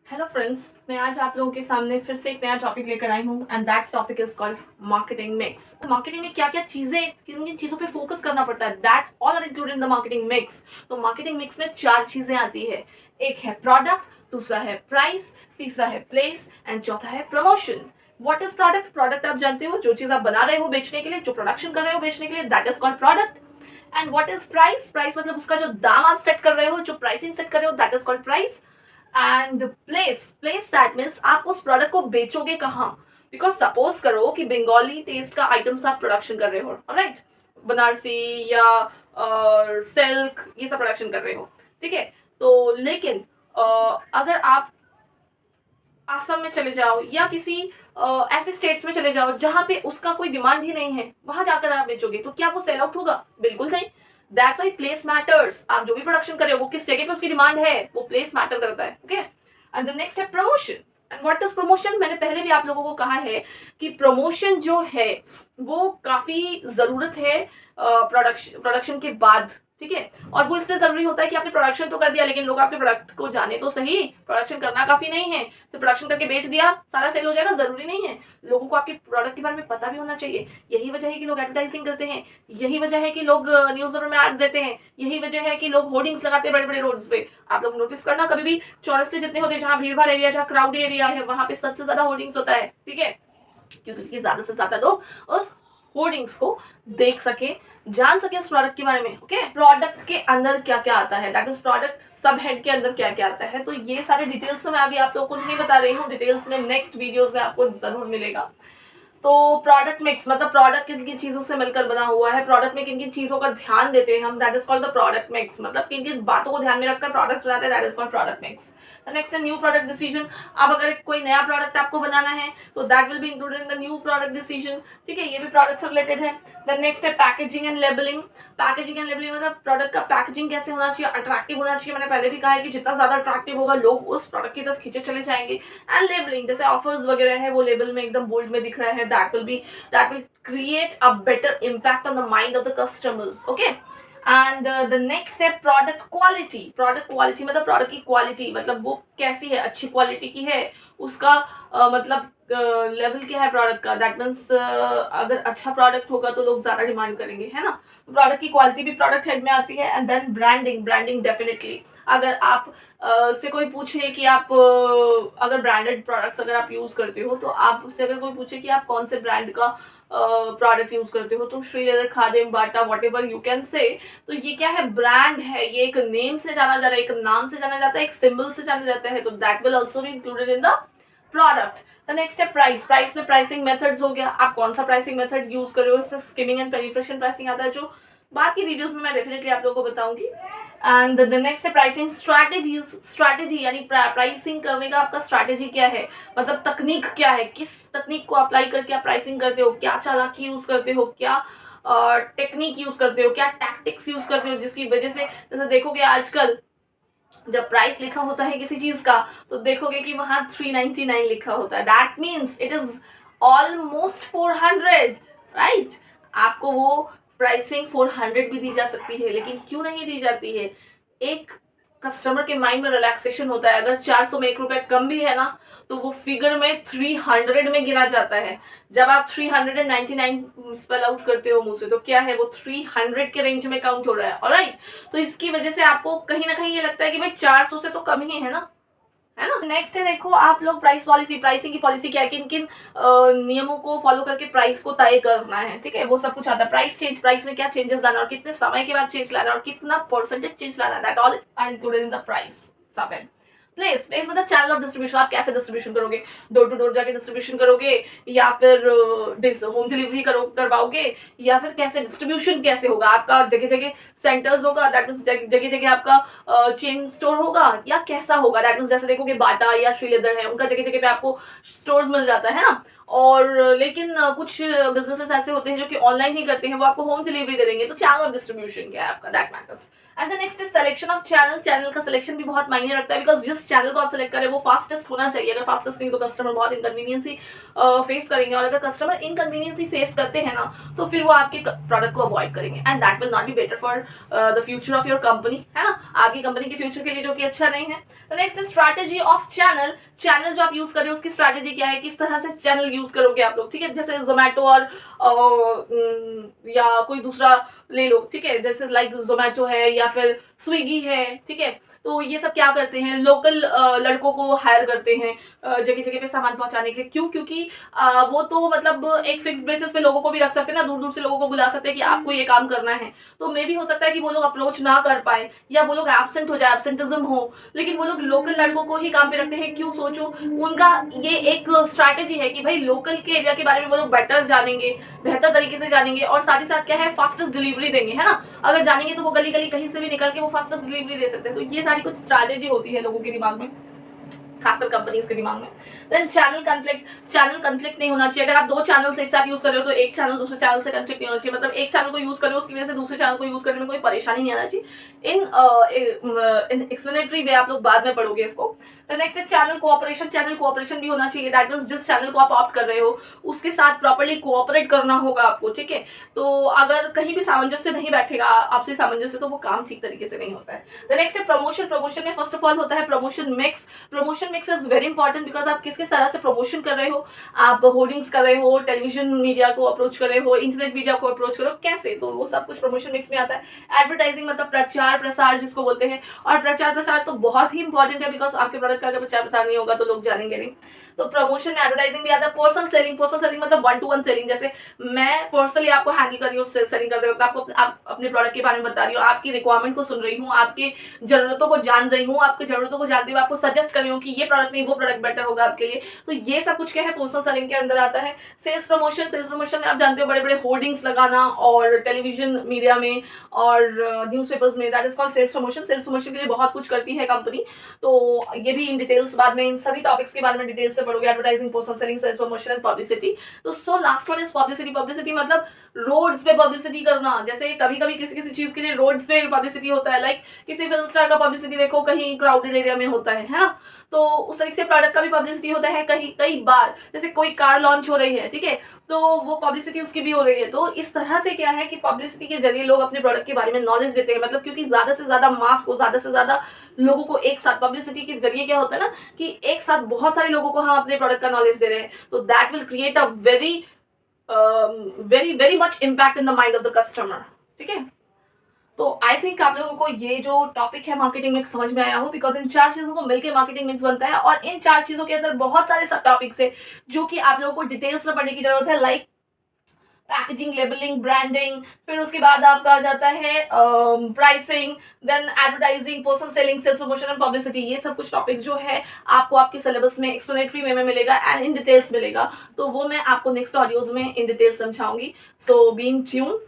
Hello friends, मैं आज आप लोगों के सामने फिर से एक नया टॉपिक लेकर आई हूँ and that topic is called marketing mix. Marketing में क्या क्या चीजें, किन किन चीजों पे फोकस करना पड़ता है, that all are included in the marketing mix. तो मार्केटिंग मिक्स में चार चीजें आती है। एक है प्रोडक्ट, दूसरा है प्राइस, तीसरा है प्लेस एंड चौथा है promotion. What is product? Product आप जानते हो, जो चीज आप बना रहे हो बेचने के लिए, जो प्रोडक्शन कर रहे हो बेचने के लिए, that is called product. And what is price? Price मतलब उसका जो दाम आप सेट कर रहे हो, जो प्राइसिंग सेट कर रहे हो, that is called price. And place that means आप उस प्रोडक्ट को बेचोगे कहाँ। बिकॉज सपोज करो कि बंगाली टेस्ट का आइटम्स आप प्रोडक्शन कर रहे हो, राइट, बनारसी या सिल्क, ये सब प्रोडक्शन कर रहे हो, ठीक है। तो लेकिन अगर आप असम में चले जाओ या किसी ऐसे स्टेट्स में चले जाओ जहां पे उसका कोई डिमांड ही नहीं है, वहां जाकर आप बेचोगे तो क्या वो सेल आउट होगा? बिल्कुल नहीं। That's why place matters. आप जो भी प्रोडक्शन कर रहे हो वो किस जगह पे उसकी डिमांड है, वो प्लेस मैटर करता है। ओके, एंड द नेक्स्ट है promotion. And what is promotion? मैंने पहले भी आप लोगों को कहा है कि प्रमोशन जो है वो काफी जरूरत है प्रोडक्शन के बाद, ठीक है। और वो इसलिए जरूरी होता है कि आपने प्रोडक्शन तो कर दिया, लेकिन लोग आपके प्रोडक्ट को जाने तो सही। प्रोडक्शन करना काफी नहीं है, सिर्फ प्रोडक्शन करके बेच दिया सारा सेल हो जाएगा, जरूरी नहीं है। लोगों को आपके प्रोडक्ट के बारे में पता भी होना चाहिए। यही वजह है कि लोग एडवर्टाइजिंग करते हैं, यही वजह है कि लोग न्यूज पेपर में एड्स देते हैं, यही वजह है कि लोग होर्डिंग्स लगाते हैं बड़े बड़े रोड्स पे। आप लोग नोटिस करना, कभी भी चौरस्ते जितने होते हैं, जहाँ भीड़ भाड़ एरिया, जहाँ क्राउड एरिया है, वहां पे सबसे ज्यादा होर्डिंग्स होता है, ठीक है। क्योंकि ज्यादा से ज्यादा लोग उस होर्डिंग्स को देख सके, जान सके उस प्रोडक्ट के बारे में। ओके, प्रोडक्ट के अंदर क्या क्या आता है, दैट इज प्रोडक्ट सब हेड के अंदर क्या क्या आता है, तो ये सारे डिटेल्स तो मैं अभी आप लोगों को नहीं बता रही हूँ, डिटेल्स में नेक्स्ट वीडियोस में आपको जरूर मिलेगा। तो प्रोडक्ट मिक्स मतलब प्रोडक्ट किन किन चीजों से मिलकर बना हुआ है, प्रोडक्ट में किन किन चीजों का ध्यान देते हैं हम, that is called the product mix. मतलब किन किन बातों को ध्यान में रखकर प्रोडक्ट्स बनाते हैं, that is called product mix. Next है न्यू प्रोडक्ट डिसीजन। अब अगर कोई नया प्रोडक्ट आपको बनाना है तो that will be included in the new product decision, ठीक है। ये भी प्रोडक्ट से रिलेटेड है। देन नेक्स्ट है packaging and labelling. Packaging and labelling मतलब प्रोडक्ट का पैकेजिंग कैसे होना चाहिए, अट्रैक्टिव होना चाहिए। मैंने पहले भी कहा है कि जितना ज्यादा अट्रैक्टिव होगा लोग उस प्रोडक्ट की तरफ खींचे चले जाएंगे। एंड लेबलिंग, जैसे ऑफर्स वगैरह है वो लेबल में एकदम बोल्ड में दिख रहा है, that will create a better impact on the mind of the customers. Okay, and the next है प्रोडक्ट क्वालिटी। प्रोडक्ट क्वालिटी मतलब प्रोडक्ट की क्वालिटी, मतलब वो कैसी है, अच्छी क्वालिटी की है, उसका मतलब लेवल क्या है प्रोडक्ट का। दैट मीन्स अगर अच्छा प्रोडक्ट होगा तो लोग ज्यादा डिमांड करेंगे, है ना। प्रोडक्ट की क्वालिटी भी प्रोडक्ट हेड में आती है। And then branding. Branding definitely, अगर आप से कोई पूछे कि आप अगर ब्रांडेड प्रोडक्ट्स अगर आप यूज करते हो, तो आपसे अगर कोई पूछे कि आप कौन से ब्रांड का प्रोडक्ट यूज करते हो, तो Shri leather, Khadim, Bata, what ever you can say. तो ये क्या है? ब्रांड है, ये एक नेम से जाना जा रहा है, एक नाम से जाना जाता है, एक सिंबल से जाना जाता है, तो that will also be included in the product. The next है प्राइस। प्राइस में प्राइसिंग मेथड्स हो गया, आप कौन सा प्राइसिंग मेथड यूज कर रहे हो। इसमें स्किमिंग एंड पेनिट्रेशन प्राइसिंग आता है, जो बाद की वीडियोस में मैं डेफिनेटली आप लोगों को बताऊंगी। एंड द नेक्स्ट है प्राइसिंग स्ट्रैटेजीज। स्ट्रैटेजी यानी प्राइसिंग करने का आपका स्ट्रैटेजी क्या है, मतलब तकनीक क्या है, किस तकनीक को अप्लाई करके आप प्राइसिंग करते हो, क्या चालाकी यूज करते हो, क्या टेक्निक यूज करते हो, क्या टैक्टिक्स यूज करते हो, जिसकी वजह से जैसे देखोगे आजकल जब प्राइस लिखा होता है किसी चीज का, तो देखोगे कि वहां 399 लिखा होता है, that means it is almost 400, right. आपको वो प्राइसिंग 400 भी दी जा सकती है, लेकिन क्यों नहीं दी जाती है? एक कस्टमर के माइंड में रिलैक्सेशन होता है, अगर 400 में 1 रुपए कम भी है ना, तो वो फिगर में 300 में गिना जाता है। जब आप 399 स्पेल आउट करते हो मुंह से, तो क्या है, वो 300 के रेंज में काउंट हो रहा है, ऑलराइट। तो इसकी वजह से आपको कहीं ना कहीं ये लगता है कि भाई 400 से तो कम ही है ना, है ना। नेक्स्ट है, देखो आप लोग प्राइस पॉलिसी। प्राइसिंग की पॉलिसी क्या है, किन किन नियमों को फॉलो करके प्राइस को तय करना है, ठीक है, वो सब कुछ आता है। प्राइस चेंज, प्राइस में क्या चेंजेस लाना और कितने समय के बाद चेंज लाना और कितना परसेंटेज चेंज लाना, that all are included in the price सब है। प्लेस। प्लेस मतलब चैनल ऑफ डिस्ट्रीब्यूशन। आप कैसे डिस्ट्रीब्यूशन करोगे, डोर टू डोर जाके डिस्ट्रीब्यूशन करोगे, या फिर होम डिलीवरी करवाओगे, या फिर कैसे डिस्ट्रीब्यूशन कैसे होगा आपका, जगह जगह सेंटर्स होगा, दैट मीन्स जगह जगह आपका चेन स्टोर होगा, या कैसा होगा, दैट मीन्स जैसे देखोगे बाटा या श्री लेदर है, उनका जगह जगह पे आपको स्टोर्स मिल जाता है ना। और लेकिन कुछ बिजनेसेस ऐसे होते हैं जो कि ऑनलाइन ही करते हैं, वो आपको होम डिलीवरी दे देंगे। तो चैनल ऑफ डिस्ट्रीब्यूशन क्या है आपका, that matters. And the next is selection of channel. Channel का सिलेक्शन भी बहुत मायने रखता है, बिकॉज जिस चैनल को आप सिलेक्ट करें वो फास्टेस्ट होना चाहिए। अगर फास्टेस्ट नहीं तो कस्टमर बहुत इनकन्वीनियंसी फेस करेंगे, और अगर कस्टमर इनकन्वीनियंसी फेस करते हैं ना तो फिर वो आपके प्रोडक्ट को अवॉइड करेंगे, and that will not be better for the future of your company, है ना, आपकी कंपनी के फ्यूचर के लिए, जो कि अच्छा नहीं है। तो next strategy of channel. Channel जो आप यूज कर रहे हो उसकी स्ट्रैटेजी क्या है, किस तरह से चैनल यूज करोगे आप लोग, ठीक है। जैसे जोमेटो और या कोई दूसरा ले लो, ठीक है, जैसे लाइक जोमेटो है या फिर स्विगी है, ठीक है। तो ये सब क्या करते हैं, लोकल लड़कों को हायर करते हैं जगह जगह पे सामान पहुंचाने के लिए। क्यों? क्योंकि वो तो मतलब एक फिक्स बेसिस पे लोगों को भी रख सकते हैं ना, दूर दूर से लोगों को बुला सकते हैं कि आपको ये काम करना है। तो मे भी हो सकता है कि वो लोग अप्रोच ना कर पाए, या वो लोग एब्सेंट हो जाए, एब्सेंटिज्म हो, लेकिन वो लोग लोकल लड़कों को ही काम पे रखते हैं। क्यों? सोचो, उनका ये एक स्ट्रैटेजी है कि भाई लोकल के एरिया के बारे में वो लोग बेटर जानेंगे, बेहतर तरीके से जानेंगे, और साथ ही साथ क्या है, फास्टेस्ट डिलीवरी देंगे, है ना। अगर जानेंगे तो वो गली गली कहीं से भी निकल के वो फास्टेस्ट डिलीवरी दे सकते हैं। तो ये सारी कुछ स्ट्रैटेजी होती है लोगों के दिमाग में, खासकर कंपनीज के दिमाग में। Then channel conflict. Channel conflict नहीं होना चाहिए। अगर आप दो चैनल एक साथ यूज कर रहे हो तो एक चैनल दूसरे चैनल से कन्फ्लिक्ट नहीं होना चाहिए। मतलब एक चैनल को यूज कर रहे हो उसकी वजह से दूसरे चैनल को यूज करने में कोई परेशानी नहीं आना चाहिए। इन एक्सप्लेनेटरी वे आप लोग बाद में पढ़ोगे इसको। नेक्स्ट है चैनल कोऑपरेशन। चैनल कोऑपरेशन भी होना चाहिए। दैट मींस जिस चैनल को आप ऑप्ट कर रहे हो उसके साथ प्रॉपर्ली कोऑपरेट करना होगा आपको, ठीक है। तो अगर कहीं भी सामंजस्य नहीं बैठेगा आपसे सामंजस्य, तो वो काम ठीक तरीके से नहीं होता है। नेक्स्ट है प्रमोशन। प्रमोशन में फर्स्ट ऑफ ऑल होता है promotion mix. Promotion mix is very important, because आप किस किस तरह से प्रमोशन कर रहे हो। आप होर्डिंग्स कर रहे हो, टेलीविजन मीडिया को अप्रोच कर रहे हो, इंटरनेट मीडिया को अप्रोच कर रहे हो, कैसे, तो वो सब कुछ प्रमोशन मिक्स में आता है। एडवर्टाइजिंग मतलब प्रचार प्रसार जिसको बोलते हैं, और प्रचार प्रसार तो बहुत ही इंपॉर्टेंट है, बिकॉज आपके प्रोडक्ट का अगर प्रचार प्रसार नहीं होगा तो लोग जानेंगे नहीं। तो प्रमोशन में एडवर्टाइजिंग भी आता है। Personal selling. पर्सनल सेलिंग मतलब 1-to-1 सेलिंग। जैसे मैं पर्सनली आपको हैंडल कर रही हूँ सेलिंग करते वक्त, आपको आप अपने प्रोडक्ट के बारे में बता रही हूँ, आपकी रिक्वायरमेंट को सुन रही हूँ, आपकी जरूरतों को जान रही हूँ, आपकी जरूरतों को जानते हुए आपको सजेस्ट कर रही हूँ कि ये प्रोडक्ट नहीं वो प्रोडक्ट बेटर होगा आपके लिए। तो ये सब कुछ क्या है, पर्सनल सेलिंग के अंदर आता है। Sales promotion. सेल्स प्रमोशन में आप जानते हो बड़े बड़े होर्डिंग्स लगाना, और टेलीविजन मीडिया में और न्यूज़पेपर्स में, that is called sales promotion. Sales promotion के लिए बहुत कुछ करती है कंपनी। तो ये भी इन डिटेल्स बाद में इन सभी टॉपिक्स के बारे में डिटेल्स से पढ़ोगे। Advertising, personal selling, sales promotion and publicity. तो so last one is publicity. Publicity मतलब रोड्स पे पब्लिसिटी करना। जैसे कभी कभी किसी किसी चीज के लिए रोड्स पे पब्लिसिटी होता है, लाइक किसी फिल्म स्टार का पब्लिसिटी देखो कहीं क्राउडेड एरिया में होता है ना। तो उस तरीके से प्रोडक्ट का भी पब्लिसिटी होता है कहीं कई बार। जैसे कोई कार लॉन्च हो रही है, ठीक है, तो वो पब्लिसिटी उसकी भी हो रही है। तो इस तरह से क्या है कि पब्लिसिटी के जरिए लोग अपने प्रोडक्ट के बारे में नॉलेज देते हैं। मतलब क्योंकि ज्यादा से ज्यादा मास को, ज्यादा से ज्यादा लोगों को एक साथ, पब्लिसिटी के जरिए क्या होता है ना कि एक साथ बहुत सारे लोगों को हम अपने प्रोडक्ट का नॉलेज दे रहे हैं। तो that will create a very very very much impact in the mind of the customer, ठीक है। तो आई थिंक आप लोगों को ये जो टॉपिक है मार्केटिंग मिक्स समझ में आया हो, बिकॉज इन चार चीजों को मिलकर मार्केटिंग मिक्स बनता है, और इन चार चीजों के अंदर बहुत सारे सब टॉपिक्स है जो कि आप लोगों को डिटेल्स में पढ़ने की जरूरत है, लाइक पैकेजिंग, लेबलिंग, ब्रांडिंग, फिर उसके बाद आपका आ जाता है pricing, then advertising, personal selling, sales promotion and publicity. ये सब कुछ टॉपिक्स जो है आपको आपके सिलेबस में एक्सप्लेनेटरी वे में मिलेगा एंड इन डिटेल्स मिलेगा। तो वो मैं आपको नेक्स्ट ऑडियोज में इन डिटेल्स समझाऊंगी। So be in tune.